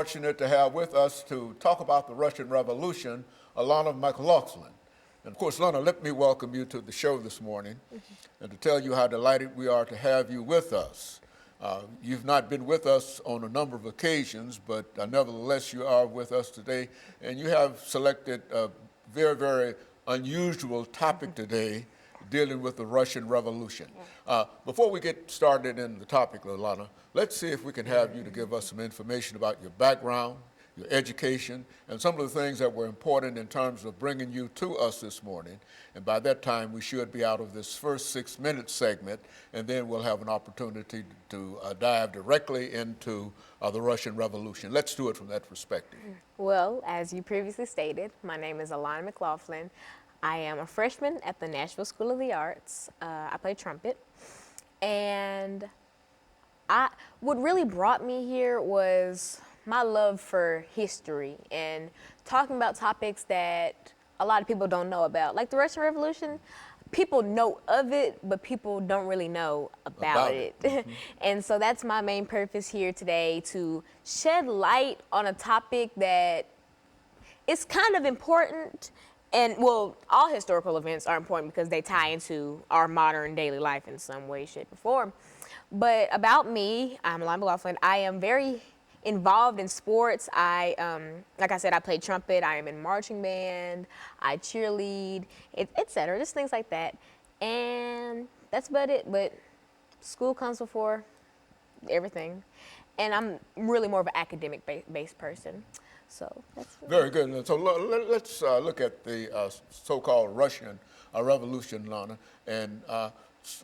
Fortunate to have with us to talk about the Russian Revolution, Alana McLaughlin. And of course, Alana, let me welcome you to the show this morning and to tell you how delighted we are to have you with us. You've not been with us on a number of occasions, but nevertheless, you are with us today, and you have selected a very, very unusual topic today, dealing with the Russian Revolution. Before we get started in the topic, Alana, let's see if we can have you to give us some information about your background, your education, and some of the things that were important in terms of bringing you to us this morning. And by that time, we should be out of this first 6-minute segment, and then we'll have an opportunity to dive directly into the Russian Revolution. Let's do it from that perspective. Well, as you previously stated, my name is Alana McLaughlin. I am a freshman at the Nashville School of the Arts. I play trumpet. And what really brought me here was my love for history and talking about topics that a lot of people don't know about. Like the Russian Revolution, people know of it, but people don't really know about it. Mm-hmm. And so that's my main purpose here today, to shed light on a topic that is kind of important. And, well, all historical events are important because they tie into our modern daily life in some way, shape, or form. But about me, I'm Alana McLaughlin. I am very involved in sports. Like I said, I play trumpet. I am in marching band. I cheerlead, etc. Just things like that. And that's about it. But school comes before everything. And I'm really more of an academic-based person. So that's very good. So let's look at the so-called Russian Revolution, Lana, and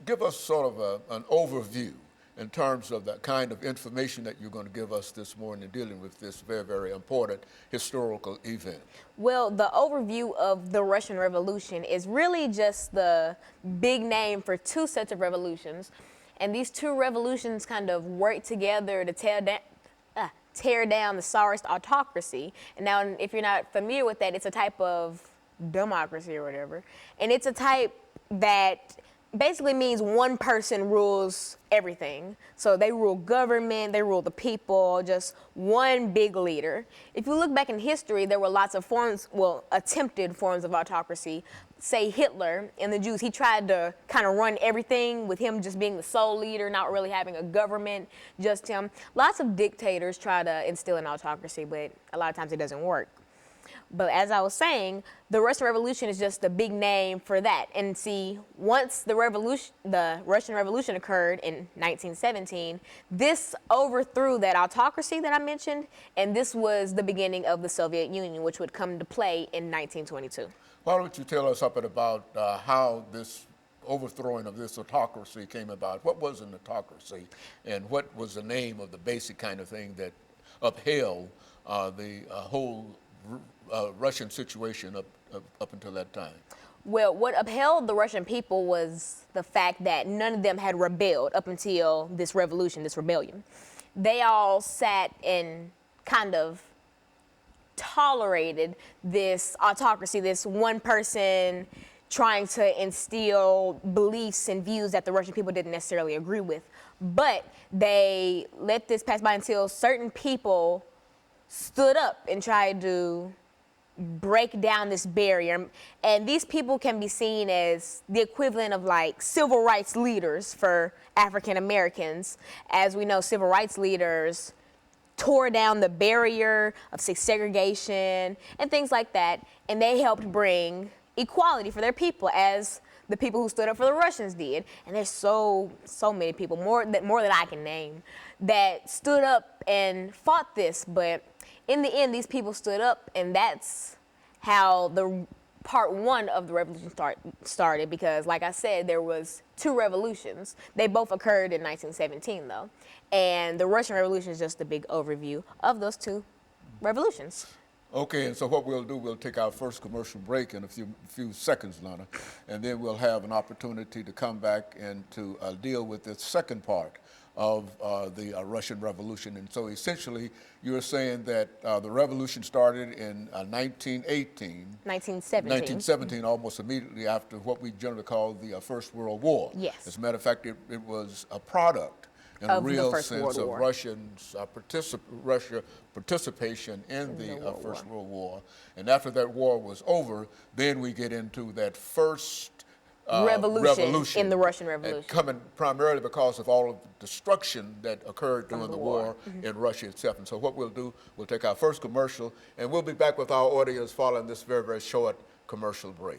give us sort of an overview in terms of the kind of information that you're going to give us this morning dealing with this very, very important historical event. Well, the overview of the Russian Revolution is really just the big name for two sets of revolutions. And these two revolutions kind of work together to tear down the Tsarist autocracy. And now, if you're not familiar with that, it's a type of democracy or whatever. And it's a type that basically means one person rules everything. So they rule government, they rule the people, just one big leader. If you look back in history, there were lots of forms, well, attempted forms of autocracy. Say Hitler and the Jews, he tried to kind of run everything with him just being the sole leader, not really having a government, just him. Lots of dictators try to instill an autocracy, but a lot of times it doesn't work. But as I was saying, the Russian Revolution is just a big name for that. And see, once the Russian Revolution occurred in 1917, this overthrew that autocracy that I mentioned, and this was the beginning of the Soviet Union, which would come into play in 1922. Why don't you tell us something about how this overthrowing of this autocracy came about? What was an autocracy, and what was the name of the basic kind of thing that upheld the whole Russian situation up until that time? Well, what upheld the Russian people was the fact that none of them had rebelled up until this revolution, this rebellion. They all sat and kind of tolerated this autocracy, this one person trying to instill beliefs and views that the Russian people didn't necessarily agree with. But they let this pass by until certain people stood up and tried to break down this barrier. And these people can be seen as the equivalent of like civil rights leaders for African Americans. As we know, civil rights leaders tore down the barrier of segregation and things like that, and they helped bring equality for their people, as the people who stood up for the Russians did. And there's so many people, more than I can name, that stood up and fought this. But in the end, these people stood up, and that's how the part one of the revolution started, because like I said, there was two revolutions. They both occurred in 1917 though. And the Russian Revolution is just a big overview of those two revolutions. Okay, and so what we'll do, we'll take our first commercial break in a few seconds, Lana, and then we'll have an opportunity to come back and to deal with the second part of the Russian Revolution. And so essentially, you're saying that the revolution started in 1917, 1917, almost immediately after what we generally call the First World War. Yes. As a matter of fact, it was a product in a Of the real First sense World of War. Russia participation in the World First War. World War. And after that war was over, then we get into that first Revolution in the Russian Revolution. coming primarily because of all of the destruction that occurred during the war in Russia itself. And so what we'll do, we'll take our first commercial, and we'll be back with our audience following this very, very short commercial break.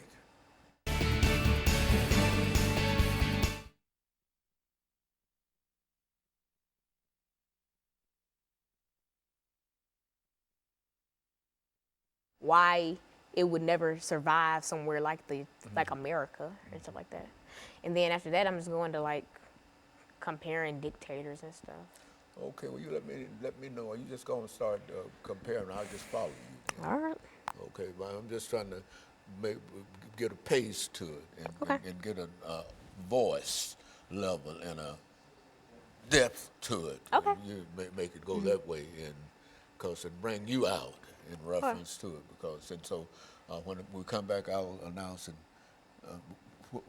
Why it would never survive somewhere like like America and stuff like that. And then after that, I'm just going to like comparing dictators and stuff. Okay, well, you let me know. Are you just going to start comparing? I'll just follow you. All right. Okay, well, I'm just trying to get a pace to it and get a voice level and a depth to it. Okay. You make it go that way, and because it bring you out in reference to it. And so when we come back, I'll announce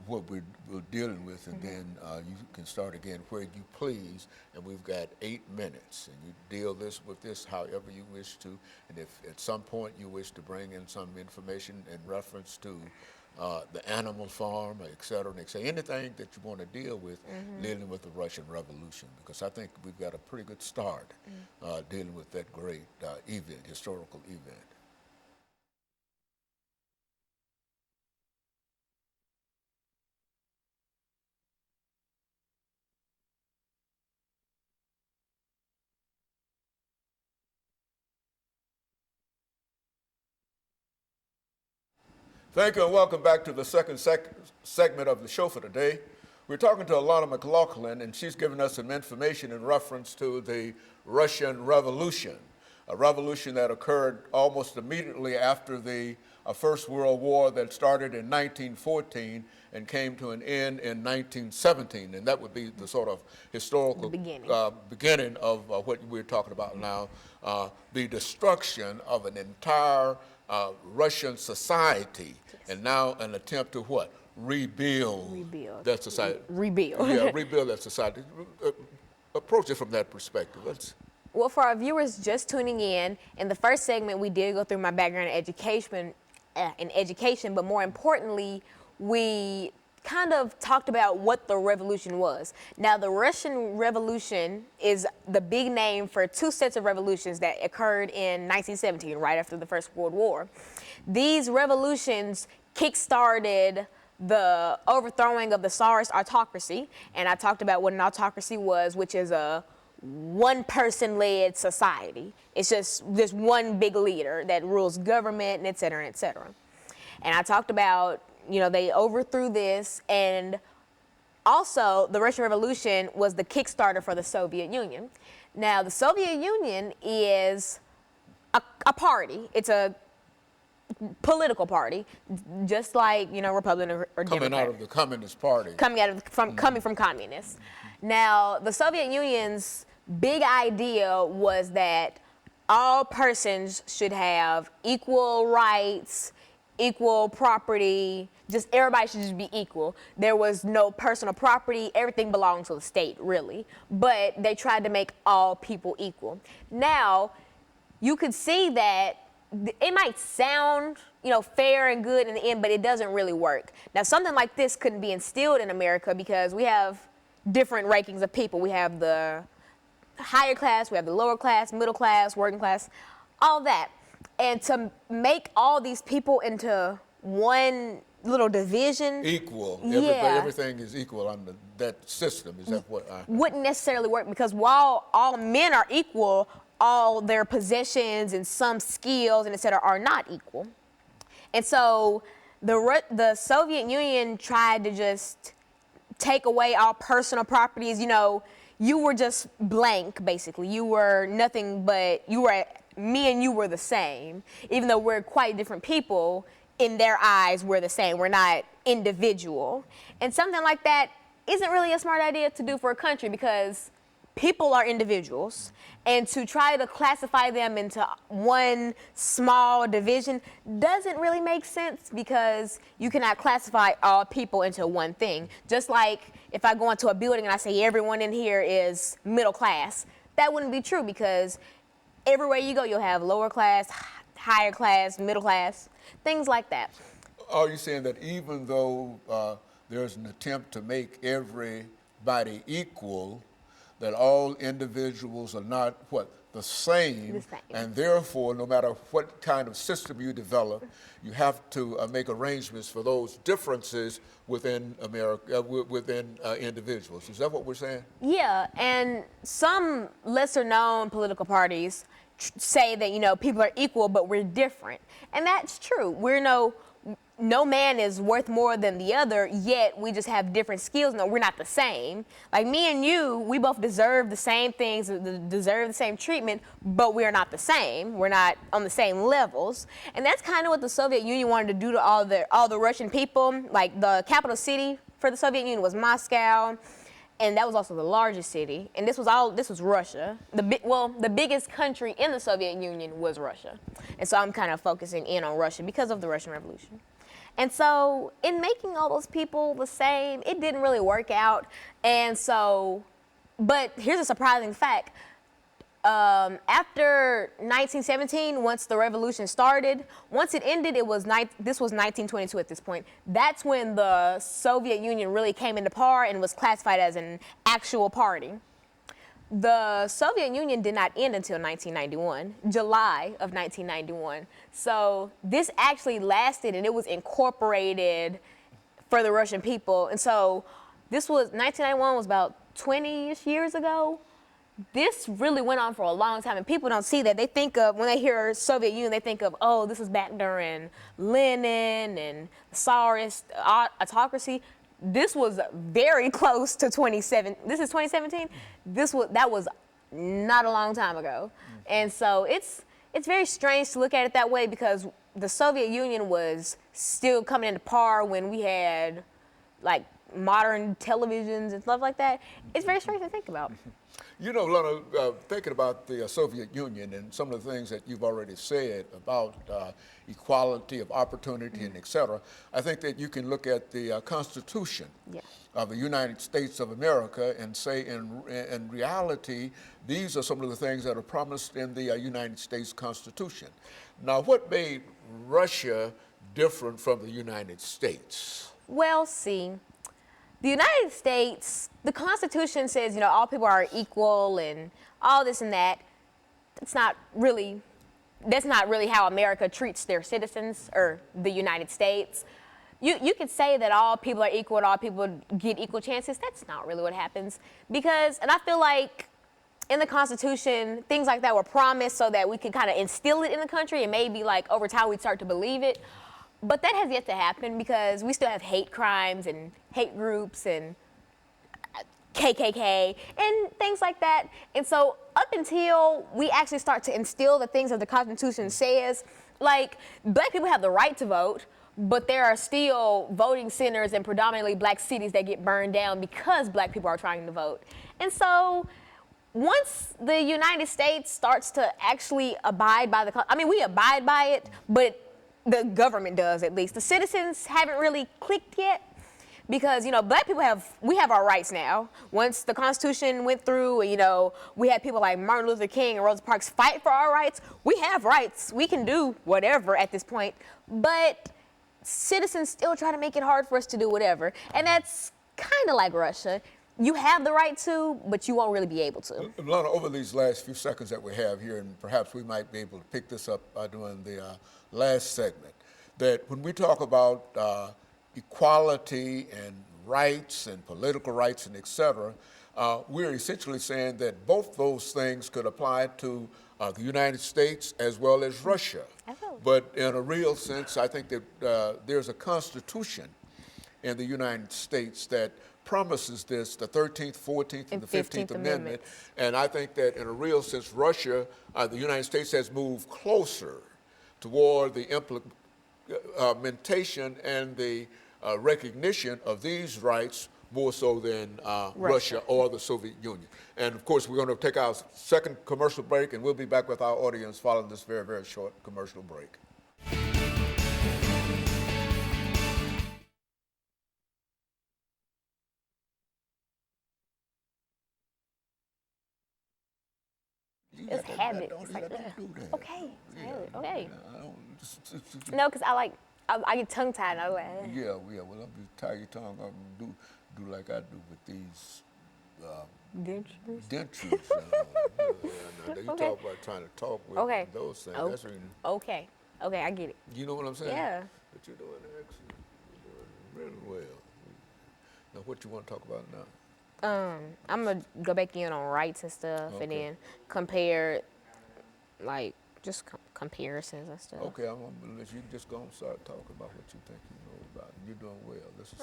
what we're dealing with, and then you can start again where you please. And we've got 8 minutes, and you deal with this however you wish to. And if at some point you wish to bring in some information in reference to the animal farm, et cetera, anything that you want to deal with dealing with the Russian Revolution, because I think we've got a pretty good start dealing with that great historical event. Thank you and welcome back to the second segment of the show for today. We're talking to Alana McLaughlin, and she's giving us some information in reference to the Russian Revolution, a revolution that occurred almost immediately after the First World War that started in 1914 and came to an end in 1917. And that would be the sort of historical beginning of what we're talking about now, the destruction of an entire Russian society, and now an attempt to what? Rebuild that society. Yeah, rebuild that society. Approach it from that perspective. Well, for our viewers just tuning in the first segment, we did go through my background in education, but more importantly, we kind of talked about what the revolution was. Now, the Russian Revolution is the big name for two sets of revolutions that occurred in 1917, right after the First World War. These revolutions kick-started the overthrowing of the Tsarist autocracy, and I talked about what an autocracy was, which is a one-person-led society. It's just one big leader that rules government, and et cetera, et cetera. And I talked about, they overthrew this, and also the Russian Revolution was the Kickstarter for the Soviet Union. Now, the Soviet Union is a party. It's a political party, just like, Republican or Democrat. Coming out of the Communist Party. Coming from communists. Now, the Soviet Union's big idea was that all persons should have equal rights, equal property, just everybody should just be equal. There was no personal property, everything belonged to the state, really. But they tried to make all people equal. Now, you could see that it might sound, fair and good in the end, but it doesn't really work. Now, something like this couldn't be instilled in America because we have different rankings of people. We have the higher class, we have the lower class, middle class, working class, all that. And to make all these people into one little division. Equal. Yeah. Everything is equal under that system. Is that what wouldn't necessarily work, because while all men are equal, all their possessions and some skills and et cetera are not equal. And so the Soviet Union tried to just take away all personal properties. You were just blank, basically. You were nothing but, me and you were the same. Even though we're quite different people, in their eyes, we're the same. We're not individual. And something like that isn't really a smart idea to do for a country, because people are individuals, and to try to classify them into one small division doesn't really make sense, because you cannot classify all people into one thing. Just like if I go into a building and I say everyone in here is middle class, that wouldn't be true because everywhere you go, you'll have lower class, higher class, middle class, things like that. Are you saying that even though there's an attempt to make everybody equal, that all individuals are not the same, The same. and therefore, no matter what kind of system you develop, you have to make arrangements for those differences within America, within individuals? Is that what we're saying? Yeah, and some lesser known political parties say that, you know, people are equal, but we're different. And that's true. No man is worth more than the other, yet we just have different skills. No, we're not the same. Like me and you, we both deserve the same things, deserve the same treatment, but we're not the same. We're not on the same levels. And that's kind of what the Soviet Union wanted to do to all the Russian people. Like the capital city for the Soviet Union was Moscow, and that was also the largest city. And this was Russia. The biggest country in the Soviet Union was Russia. And so I'm kind of focusing in on Russia because of the Russian Revolution. And so in making all those people the same, it didn't really work out. And so, but here's a surprising fact. After 1917, once the revolution started, once it ended, this was 1922 at this point. That's when the Soviet Union really came into power and was classified as an actual party. The Soviet Union did not end until 1991, July of 1991. So this actually lasted and it was incorporated for the Russian people. And so 1991 was about 20-ish years ago. This really went on for a long time, and people don't see that. They think of, when they hear Soviet Union, they think of, oh, this is back during Lenin and the Tsarist autocracy. This was very close to 27. This is 2017. That was not a long time ago, and so it's very strange to look at it that way because the Soviet Union was still coming into power when we had like modern televisions and stuff like that. It's very strange to think about. You know, Lana, thinking about the Soviet Union and some of the things that you've already said about equality of opportunity and et cetera, I think that you can look at the Constitution of the United States of America and say in reality, these are some of the things that are promised in the United States Constitution. Now, what made Russia different from the United States? Well, see, the United States, the Constitution says, you know, all people are equal and all this and that. That's not really how America treats their citizens, or the United States. You could say that all people are equal and all people get equal chances. That's not really what happens and I feel like in the Constitution, things like that were promised so that we could kind of instill it in the country, and maybe like over time we'd start to believe it. But that has yet to happen because we still have hate crimes and hate groups and KKK and things like that. And so up until we actually start to instill the things that the Constitution says, like black people have the right to vote, but there are still voting centers in predominantly black cities that get burned down because black people are trying to vote. And so once the United States starts to actually abide by we abide by it, but the government does, at least. The citizens haven't really clicked yet because, you know, black people we have our rights now. Once the Constitution went through, you know, we had people like Martin Luther King and Rosa Parks fight for our rights. We have rights. We can do whatever at this point. But citizens still try to make it hard for us to do whatever. And that's kind of like Russia. You have the right to, but you won't really be able to. Lana, over these last few seconds that we have here, and perhaps we might be able to pick this up during the last segment, that when we talk about equality and rights and political rights and et cetera, we're essentially saying that both those things could apply to the United States as well as Russia. Absolutely. But in a real sense, I think that there's a constitution in the United States that promises this, the 13th, 14th, and the 15th Amendment. And I think that in a real sense, Russia, the United States has moved closer toward the implementation and the recognition of these rights more so than Russia or the Soviet Union. And of course, we're going to take our second commercial break, and we'll be back with our audience following this very, very short commercial break. do that. Okay. Okay. I don't, No, because I get tongue tied. I like, yeah. Well, I'm just tie your tongue up and do like I do with these dentures. dentures. Now, you Okay. talk about trying to talk with Okay. those things. Oh, That's really, okay. Okay, I get it. you know what I'm saying? Yeah. But you're doing excellent. You're doing really well. Now, what you want to talk about now? I'm gonna go back in on rights and stuff, and Okay. then compare, like, just comparisons and stuff. Okay, I'm gonna let you just go and start talking about what you think you know about. And you're doing well. This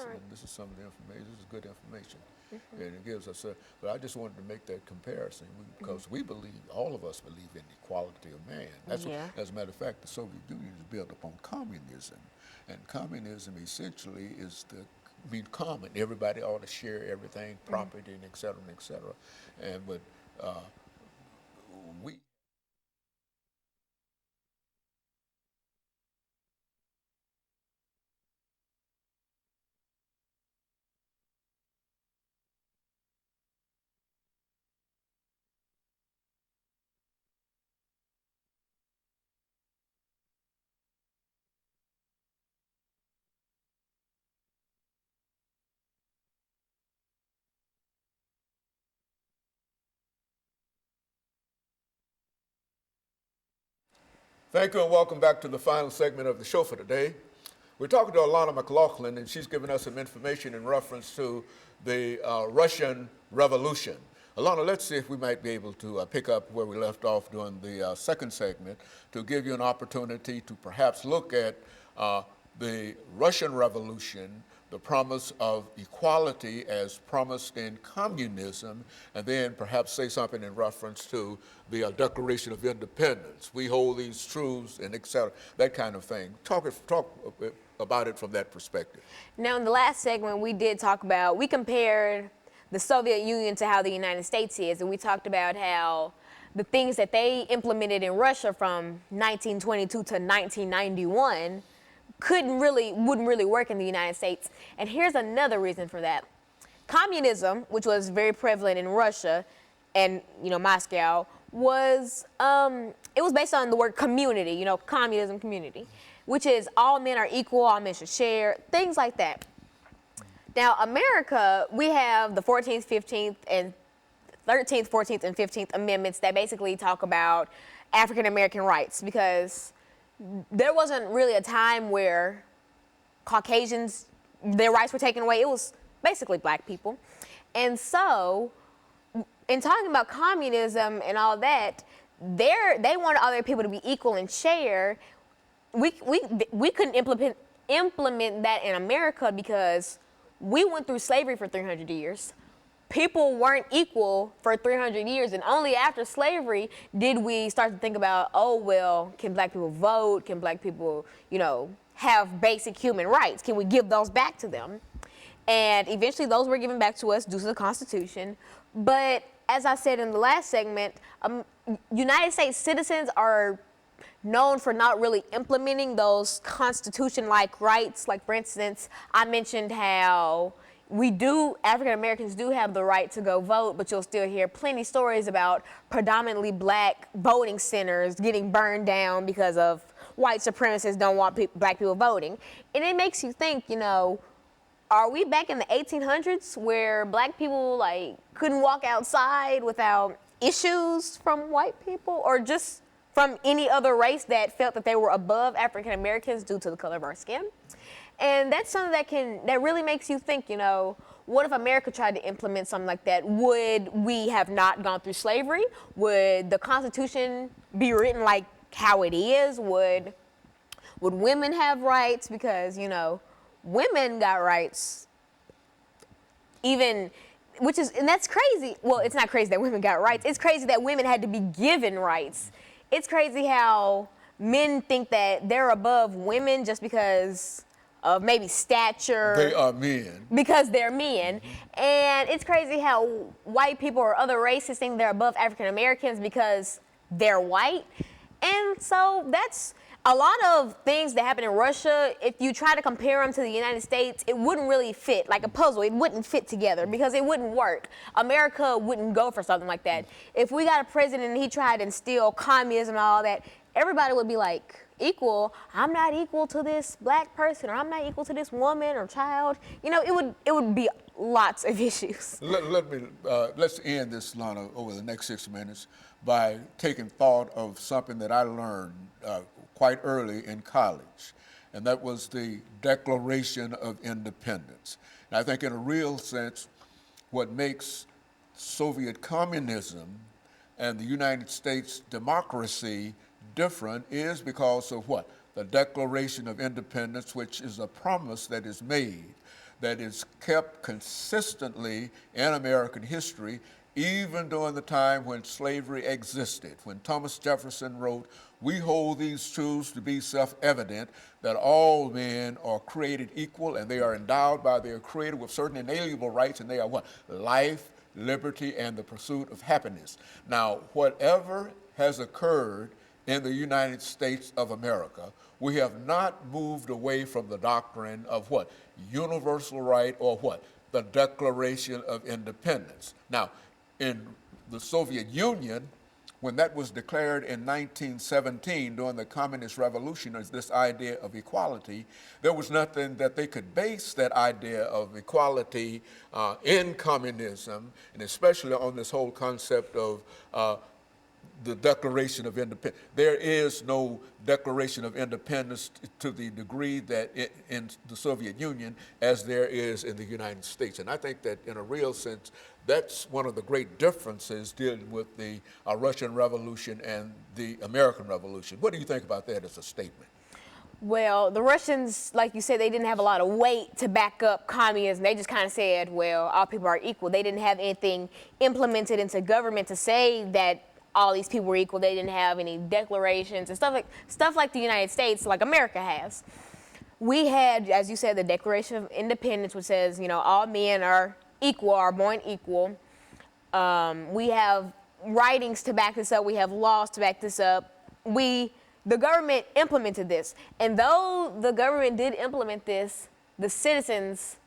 is some of the information. This is good information, and it gives us. But I just wanted to make that comparison because we believe, all of us believe in the equality of man. That's Yeah. what, as a matter of fact, the Soviet Union is built upon communism, and communism essentially is common. Everybody ought to share everything, property, and et cetera, and et cetera. And but we. Thank you and welcome back to the final segment of the show for today. We're talking to Alana McLaughlin, and she's given us some information in reference to the Russian Revolution. Alana, let's see if we might be able to pick up where we left off during the second segment to give you an opportunity to perhaps look at the Russian Revolution, the promise of equality as promised in communism, and then perhaps say something in reference to the Declaration of Independence. We hold these truths and et cetera, that kind of thing. Talk about it from that perspective. Now, in the last segment, we compared the Soviet Union to how the United States is, and we talked about how the things that they implemented in Russia from 1922 to 1991 wouldn't really work in the United States. And here's another reason for that. Communism, which was very prevalent in Russia and, Moscow, was it was based on the word community, communism, community, which is all men are equal, all men should share, things like that. Now, America, we have the 14th, 15th, and 13th, 14th, and 15th Amendments that basically talk about African American rights, because there wasn't really a time where Caucasians, their rights were taken away. It was basically black people. And so, in talking about communism and all that, they wanted other people to be equal and share. We couldn't implement that in America because we went through slavery for 300 years. People weren't equal for 300 years, and only after slavery did we start to think about, oh, well, can black people vote? Can black people, have basic human rights? Can we give those back to them? And eventually those were given back to us due to the Constitution. But as I said in the last segment, United States citizens are known for not really implementing those Constitution-like rights. Like, for instance, I mentioned how African Americans do have the right to go vote, but you'll still hear plenty of stories about predominantly black voting centers getting burned down because of white supremacists don't want black people voting. And it makes you think, are we back in the 1800s where black people couldn't walk outside without issues from white people, or just from any other race that felt that they were above African Americans due to the color of our skin? And that's something that really makes you think, what if America tried to implement something like that? Would we have not gone through slavery? Would the Constitution be written like how it is? Would women have rights? Because, women got rights, and that's crazy. Well, it's not crazy that women got rights. It's crazy that women had to be given rights. It's crazy how men think that they're above women just because of maybe stature. They are men. Because they're men. And it's crazy how white people or other races think they're above African Americans because they're white. And so that's a lot of things that happen in Russia, if you try to compare them to the United States, it wouldn't really fit. Like a puzzle, it wouldn't fit together because it wouldn't work. America wouldn't go for something like that. If we got a president and he tried to instill communism and all that, everybody would be like, equal, I'm not equal to this black person, or I'm not equal to this woman or child. You know, it would be lots of issues. Let's end this, Lana, over the next 6 minutes by taking thought of something that I learned quite early in college, and that was the Declaration of Independence. And I think in a real sense, what makes Soviet communism and the United States democracy different is because of what? The Declaration of Independence, which is a promise that is made, that is kept consistently in American history, even during the time when slavery existed. When Thomas Jefferson wrote, "We hold these truths to be self-evident, that all men are created equal and they are endowed by their Creator with certain inalienable rights, and they are what? Life, liberty, and the pursuit of happiness." Now, whatever has occurred in the United States of America, we have not moved away from the doctrine of what? Universal right, or what? The Declaration of Independence. Now, in the Soviet Union, when that was declared in 1917 during the Communist Revolution, as this idea of equality, there was nothing that they could base that idea of equality in communism, and especially on this whole concept of the Declaration of Independence. There is no Declaration of Independence to the degree that in the Soviet Union as there is in the United States. And I think that in a real sense, that's one of the great differences dealing with the Russian Revolution and the American Revolution. What do you think about that as a statement? Well, the Russians, like you said, they didn't have a lot of weight to back up communism. They just kind of said, well, all people are equal. They didn't have anything implemented into government to say that all these people were equal. They didn't have any declarations and stuff like the United States, like America has. We had, as you said, the Declaration of Independence, which says, you know, all men are equal, are born equal. We have writings to back this up. We have laws to back this up. The government implemented this. And though the government did implement this, the citizens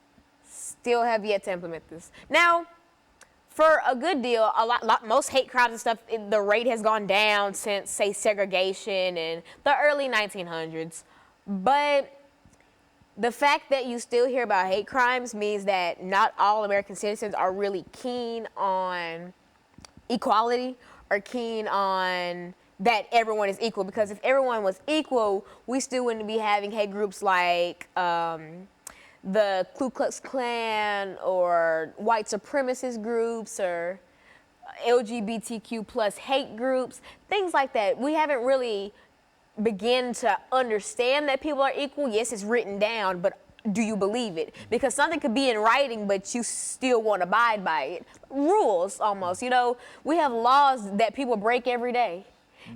still have yet to implement this. Now, for a good deal, most hate crimes and stuff, the rate has gone down since, say, segregation in the early 1900s. But the fact that you still hear about hate crimes means that not all American citizens are really keen on equality or keen on that everyone is equal. Because if everyone was equal, we still wouldn't be having hate groups like the Ku Klux Klan or white supremacist groups or LGBTQ plus hate groups, things like that. We haven't really begun to understand that people are equal. Yes, it's written down, but do you believe it? Because something could be in writing, but you still won't abide by it. Rules, almost. You know, we have laws that people break every day.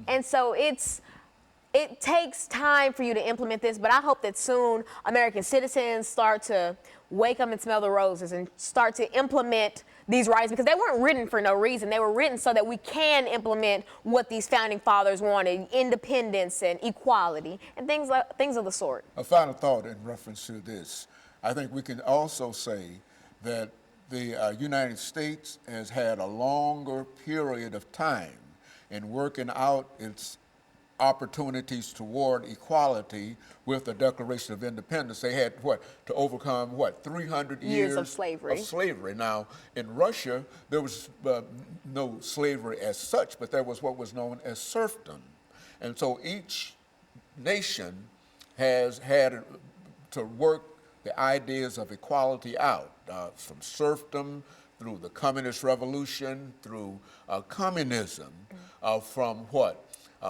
And so it takes time for you to implement this, but I hope that soon American citizens start to wake up and smell the roses and start to implement these rights, because they weren't written for no reason. They were written so that we can implement what these founding fathers wanted: independence and equality and things of the sort. A final thought in reference to this. I think we can also say that the United States has had a longer period of time in working out its opportunities toward equality with the Declaration of Independence. They had to overcome 300 years of slavery. Now, in Russia, there was no slavery as such, but there was what was known as serfdom. And so each nation has had to work the ideas of equality out, from serfdom through the Communist Revolution, through communism, from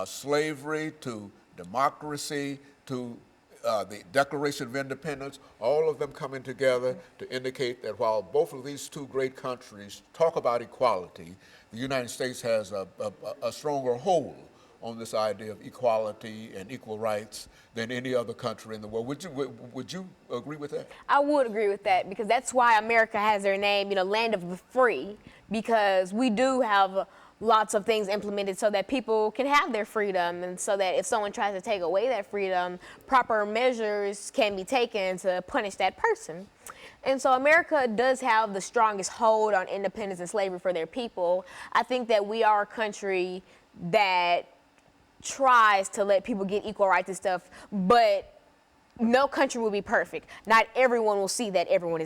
slavery to democracy to the Declaration of Independence, all of them coming together to indicate that while both of these two great countries talk about equality, the United States has a stronger hold on this idea of equality and equal rights than any other country in the world. Would you agree with that? I would agree with that, because that's why America has their name, you know, land of the free, because we do have lots of things implemented so that people can have their freedom, and so that if someone tries to take away that freedom, proper measures can be taken to punish that person. And so America does have the strongest hold on independence and slavery for their people. I think that we are a country that tries to let people get equal rights and stuff, but no country will be perfect. Not everyone will see that everyone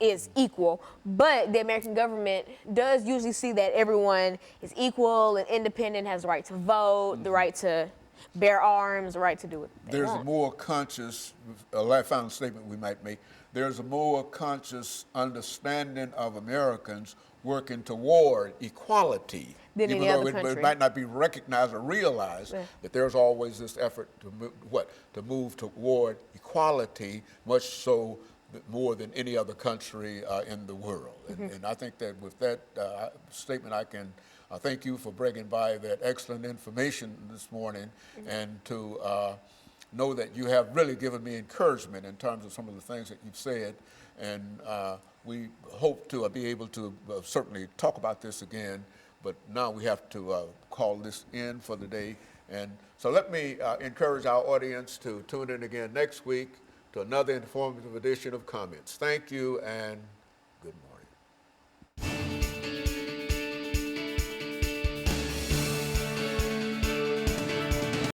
is equal, but the American government does usually see that everyone is equal and independent, has the right to vote, the right to bear arms, the right to do it. There's a more conscious, a final statement we might make, there's a more conscious understanding of Americans working toward equality. Than even any though other it country. might not be recognized or realized, that there's always this effort to move toward equality, much so more than any other country in the world. And I think that with that statement, I can thank you for bringing by that excellent information this morning, and to know that you have really given me encouragement in terms of some of the things that you've said. And we hope to be able to certainly talk about this again, but now we have to call this in for the day. And so let me encourage our audience to tune in again next week to another informative edition of Comments. Thank you and good morning.